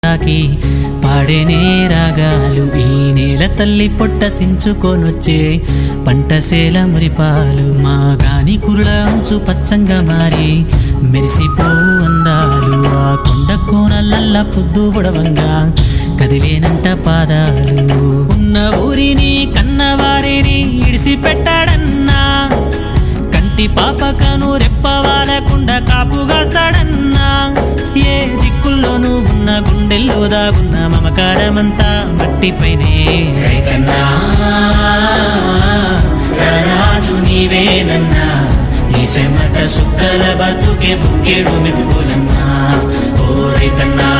తాకి పాడేనే రాగాలు. ఈ నేల తల్లి పొట్ట సించుకొనొచ్చే పంటసేల మురిపాలు. మా గాని కురుల అంచు పచ్చంగా మారి మెరిసిపోవు అందాలు. ఆ కొండ కోనలల్ల పొద్దు బుడవంగా కదిలేనంట పాదాలు. ఉన్న ఊరిని కన్నవారిని ఇడిసి పెట్టాడన్నా, కంటి పాపకను రెప్పవాలకుండా కాపుగాస్తాడన్నా. ఏ దిక్కుల్లోనూ ఉన్న గుండెల్లో దాగున్న మమకారమంతా మట్టిపైనే. రైతన్నా రాజు నీవేనన్నా, నీ చెమట సుక్కల బతుకే బుక్కెడు మెతుకులన్నా. ఓ రైతన్నా